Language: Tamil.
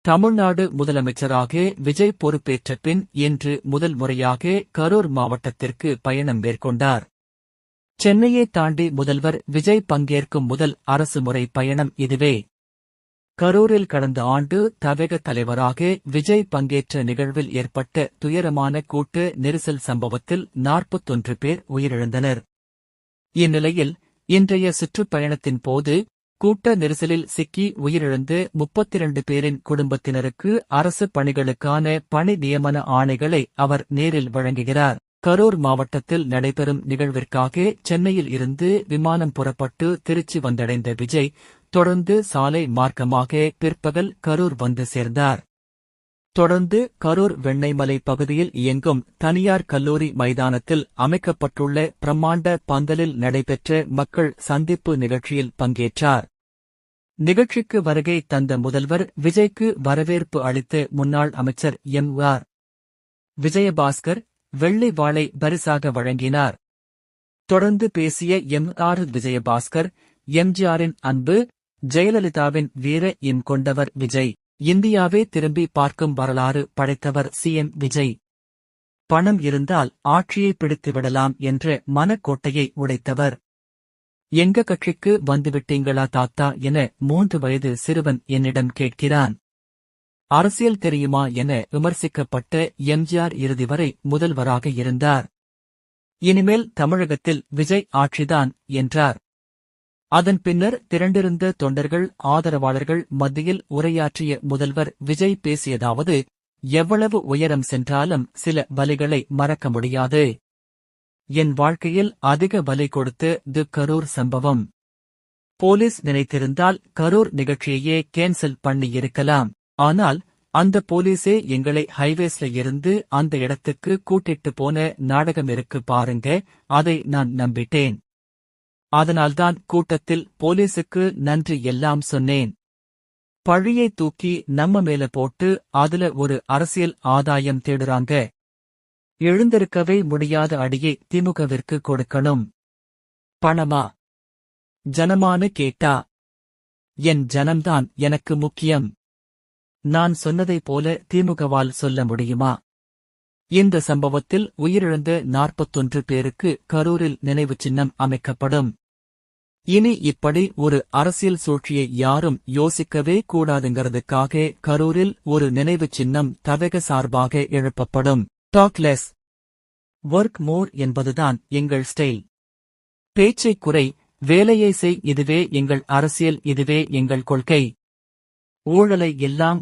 தமிழ்நாடு முதலமைச்சராக விஜய் பொறுப்பேற்ற பின் இன்று முதல் முறையாக கரூர் மாவட்டத்திற்கு பயணம் மேற்கொண்டார். சென்னையை தாண்டி முதல்வர் விஜய் பங்கேற்கும் முதல் அரசுமுறை பயணம் இதுவே. கரூரில் கடந்த ஆண்டு தவேக தலைவராக விஜய் பங்கேற்ற நிகழ்வில் ஏற்பட்ட துயரமான கூட்ட நெரிசல் சம்பவத்தில் 41 பேர் உயிரிழந்தனர். இந்நிலையில் இன்றைய சுற்றுப்பயணத்தின் போது கூட்ட நெரிசலில் சிக்கி உயிரிழந்த 32 பேரின் குடும்பத்தினருக்கு அரசு பணிகளுக்கான பணி நியமன ஆணைகளை அவர் நேரில் வழங்குகிறார். கரூர் மாவட்டத்தில் நடைபெறும் நிகழ்விற்காக சென்னையில் இருந்து விமானம் புறப்பட்டு திருச்சி வந்தடைந்த விஜய் தொடர்ந்து சாலை மார்க்கமாக பிற்பகல் கரூர் வந்து சேர்ந்தார். தொடர்ந்து கரூர் வெண்ணெய்மலை பகுதியில் இயங்கும் தனியார் கல்லூரி மைதானத்தில் அமைக்கப்பட்டுள்ள பிரம்மாண்ட பந்தலில் நடைபெற்ற மக்கள் சந்திப்பு நிகழ்ச்சியில் பங்கேற்றார். நிகழ்ச்சிக்கு வருகை தந்த முதல்வர் விஜய்க்கு வரவேற்பு அளித்த முன்னாள் அமைச்சர் எம்.ஆர். விஜயபாஸ்கர் வெள்ளி வாளை பரிசாக வழங்கினார். தொடர்ந்து பேசிய எம்.ஆர். விஜயபாஸ்கர், எம்ஜிஆரின் அன்பு, ஜெயலலிதாவின் வீர எம் கொண்டவர் விஜய். இந்தியாவே திரும்பி பார்க்கும் வரலாறு படைத்தவர் சிஎம் விஜய். பணம் இருந்தால் ஆட்சியை பிடித்துவிடலாம் என்ற மனக்கோட்டையை உடைத்தவர். எங்க கட்சிக்கு வந்துவிட்டீங்களா தாத்தா என 3 வயது சிறுவன் என்னிடம் கேட்கிறான். அரசியல் தெரியுமா என விமர்சிக்கப்பட்ட எம்ஜிஆர் இறுதி வரை முதல்வராக இருந்தார். இனிமேல் தமிழகத்தில் விஜய் ஆட்சிதான் என்றார். அதன் பின்னர் திரண்டிருந்த தொண்டர்கள் ஆதரவாளர்கள் மத்தியில் உரையாற்றிய முதல்வர் விஜய் பேசியதாவது: எவ்வளவு உயரம் சென்றாலும் சில வலிகளை மறக்க முடியாது. என் வாழ்க்கையில் அதிக வலி கொடுத்த கரூர் சம்பவம். போலீஸ் நினைத்திருந்தால் கரூர் நிகழ்ச்சியையே கேன்சல் பண்ணியிருக்கலாம். ஆனால் அந்த போலீஸே எங்களை ஹைவேஸ்ல இருந்து அந்த இடத்துக்கு கூட்டிட்டு போன நாடகம் இருக்கு பாருங்க, அதை நான் நம்பிட்டேன். அதனால்தான் கூட்டத்தில் போலீசுக்கு நன்றி எல்லாம் சொன்னேன். பழியை தூக்கி நம்ம மேல போட்டு அதுல ஒரு அரசியல் ஆதாயம் தேடுறாங்க. எழுந்திருக்கவே முடியாத அடியை திமுகவிற்கு கொடுக்கணும். பணமா ஜனமானு கேட்டா என் ஜனம்தான் எனக்கு முக்கியம். நான் சொன்னதைப் போல திமுகவால் சொல்ல முடியுமா? இந்த சம்பவத்தில் உயிரிழந்த 41 பேருக்கு கரூரில் நினைவு சின்னம் அமைக்கப்படும். இனி இப்படி ஒரு அரசியல் சூழ்ச்சியை யாரும் யோசிக்கவே கூடாதுங்கிறதுக்காக கரூரில் ஒரு நினைவு சின்னம் தவேக சார்பாக எழுப்பப்படும். டாக் லெஸ், ஒர்க் மோர் என்பதுதான் எங்கள் ஸ்டைல். பேச்சை குறை, வேலையை செய். இதுவே எங்கள் அரசியல், இதுவே எங்கள் கொள்கை. ஊழலை எல்லாம்